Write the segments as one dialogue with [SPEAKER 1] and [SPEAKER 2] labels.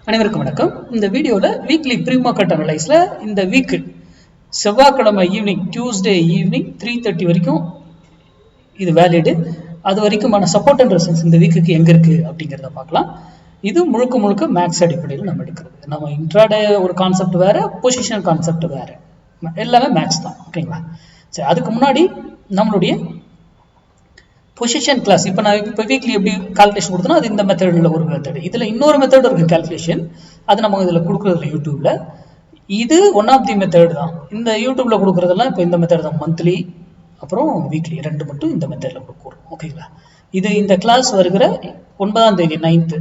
[SPEAKER 1] அனைவருக்கும் வணக்கம். இந்த வீடியோவில் வீக்லி ப்ரீ மார்க்கெட் அனலைஸில் இந்த வீக்கு செவ்வாய்க்கிழமை ஈவினிங், டியூஸ்டே ஈவினிங் 3:30 வரைக்கும் இது வேலிடு. அது வரைக்குமான சப்போர்ட் அண்ட் ரெசிஸ்டன்ஸ் இந்த வீக்குக்கு எங்கே இருக்குது அப்படிங்கிறத பார்க்கலாம். இது முழுக்க முழுக்க மேக்ஸ் அடிப்படையில் நம்ம எடுக்கிறது. நம்ம இன்ட்ராடே ஒரு கான்செப்ட் வேறு, பொசிஷன் கான்செப்ட் வேறு, எல்லாமே மேக்ஸ் தான். ஓகேங்களா? சரி, அதுக்கு முன்னாடி நம்மளுடைய பொசிஷன் கிளாஸ் இப்போ நான் இப்போ வீக்லி எப்படி கால்குலேஷன் கொடுத்தோன்னா அது இந்த மெத்தடில் ஒரு மெத்தடு. இதில் இன்னொரு மெத்தட் இருக்குது கால்குலேஷன், அது நம்ம இதில் கொடுக்குறதில்ல யூடியூப்ல. இது ஒன் ஆஃப் தி மெத்தட் தான். இந்த யூடியூப்ல கொடுக்குறதெல்லாம் இப்போ இந்த மெத்தட் தான். மந்த்லி அப்புறம் வீக்லி ரெண்டு மட்டும் இந்த மெத்தடில் கொடுக்குறோம். ஓகேங்களா? இது இந்த கிளாஸ் வருகிற 9ஆம் தேதி 9th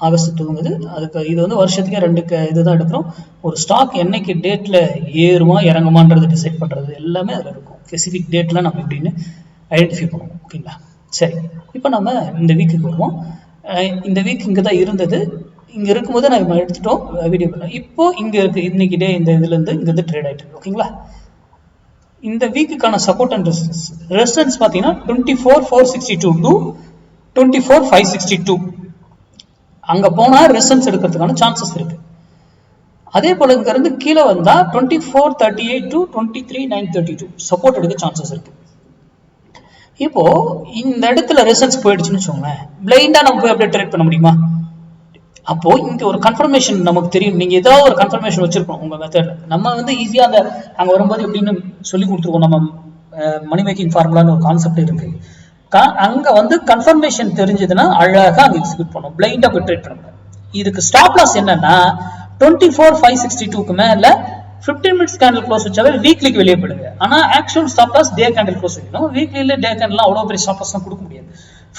[SPEAKER 1] ஆகஸ்ட் துவங்குது. அதுக்கு இது வந்து வருஷத்துக்கே ரெண்டு இதுதான் எடுக்கிறோம். ஒரு ஸ்டாக் என்னைக்கு டேட்டில் ஏறுமா இறங்குமான்றது டிசைட் பண்ணுறது எல்லாமே அதில் இருக்கும். ஸ்பெசிஃபிக் டேட்லாம் நம்ம எப்படின்னு ஐடென்டிஃபை பண்ணுவோம். ஓகேங்களா? சரி, இப்போ நம்ம இந்த வீக்குக்கு வருவோம். இந்த வீக் இங்கே தான் இருந்தது. இங்கே இருக்கும்போது நம்ம எடுத்துட்டோம் வீடியோ பண்ண. இப்போ இங்கே இருக்குது இன்னைக்கு டே. இந்த இதுலேருந்து இங்கேருந்து ட்ரேட் ஆகிட்டு இருக்கு. ஓகேங்களா? இந்த வீக்குக்கான சப்போர்ட் அண்ட் ரெசிஸ்டன்ஸ் பார்த்தீங்கன்னா 24,462 to 24,562. அங்கே போனால் ரெசிஸ்டன்ஸ் எடுக்கிறதுக்கான சான்சஸ் இருக்கு. அதே போல் இங்கேருந்து கீழே வந்தால் 24,38 to 23,932 சப்போர்ட் எடுக்க சான்சஸ் இருக்கு. இப்போ இந்த இடத்துல ரெசிஸ்டன்ஸ் போயிடுச்சுன்னு வச்சுக்கோங்களேன், பிளைண்டா நம்ம போய் அப்படியே ட்ரேட் பண்ண முடியுமா? அப்போ இங்க ஒரு கன்ஃபர்மேஷன் நமக்கு தெரியும். நீங்க ஏதாவது ஒரு கன்ஃபர்மேஷன் வச்சிருக்கோம் உங்க மெத்தட்ல. நம்ம வந்து ஈஸியா அந்த அங்க வரும்போது எப்படின்னு சொல்லி கொடுத்துருக்கோம். நம்ம மணி மேக்கிங் ஃபார்முலான்னு ஒரு கான்செப்ட் இருக்கு. அங்க வந்து கன்ஃபர்மேஷன் தெரிஞ்சதுன்னா அழகா அங்க எக்ஸிக்யூட் பண்ணும். பிளைண்டா போய் ட்ரேட் பண்ண முடியாது. இதுக்கு ஸ்டாப் லாஸ் என்னன்னா 24,562க்கு மேல 15 minutes கேண்டில் க்ளோஸ் வச்சாவே வீக்லிக்கு வெளியே போயிடுங்க. ஆனால் actual stop loss day candle close வைக்கணும். வீக்லியில் டே கேண்டில் அவ்வளோ பெரிய ஸ்டாப் லாஸ்லாம் கொடுக்க முடியாது.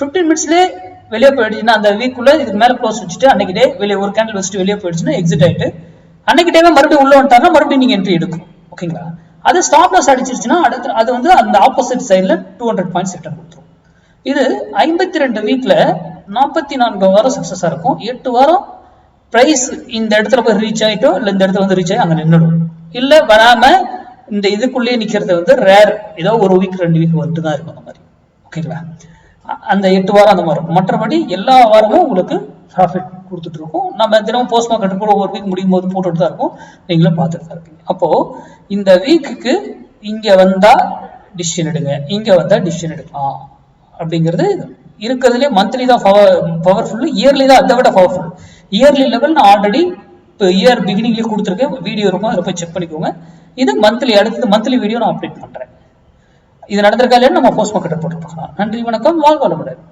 [SPEAKER 1] 15 minutesலேயே வெளியே போயிடுச்சுன்னா அந்த வீக்குள்ள இதுக்கு மேலே க்ளோஸ் வச்சுட்டு அன்னைக்கு டே வெளியே ஒரு கேண்டில் வச்சுட்டு வெளியே போயிடுச்சுன்னா எக்ஸிட் ஆகிட்டு அன்னைக்கு டேவே மறுபடியும் உள்ள வந்துட்டாருன்னா மறுபடியும் நீங்கள் என்ட்ரி எடுக்கணும். ஓகேங்களா? அது ஸ்டாப் லாஸ் அடிச்சிருச்சுன்னா அடுத்து அது வந்து அந்த ஆப்போசிட் சைடில் 200 points ரிட்டர்ன் கொடுத்துரும். இது 52 வீக்ல 44 வாரம் சக்ஸஸாக இருக்கும். 8 வாரம் பிரைஸ் இந்த இடத்துல போய் ரீச் ஆகிட்டோ இல்லை இந்த இடத்துல வந்து ரீச் ஆகி அங்கே நின்றுடும். இல்லை வராம இந்த இதுக்குள்ளேயே நிற்கிறது வந்து ரேர். ஏதோ ஒரு வீக் 2 வீக் வந்துட்டு தான் இருக்கும் அந்த மாதிரி. ஓகேங்களா? அந்த 8 வாரம் அந்த மாதிரி இருக்கும். மற்றபடி எல்லா வாரமும் உங்களுக்கு ப்ராஃபிட் கொடுத்துட்டு இருக்கும். நம்ம தினமும் போஸ்ட் மார்க்கெட் கூட ஒரு வீக் முடியும் போது போட்டுட்டு தான் இருக்கும். நீங்களும் பார்த்துட்டு தான் இருப்பீங்க. அப்போ இந்த வீக்குக்கு இங்க வந்தா டிசிஷன் எடுங்க, இங்க வந்தா டிசிஷன் எடுக்கலாம் அப்படிங்கிறது இருக்கிறதுலே மந்த்லி தான் பவர்ஃபுல், இயர்லி தான் அதை விட பவர்ஃபுல். இயர்லி லெவல் நான் ஆல்ரெடி இப்போ இயர் பிகினிங்லேயே கொடுத்துருக்கேன், வீடியோ இருக்கும், அதை போய் செக் பண்ணிக்கோங்க. இது மந்த்லி, அடுத்தது மந்த்லி வீடியோ நான் அப்டேட் பண்ணுறேன். இது நடந்திருக்கா இல்லைன்னு நம்ம போஸ்ட் மார்க்கெட்டை போட்டு பார்க்கலாம். நன்றி, வணக்கம், வாழ்க வளமுடன்.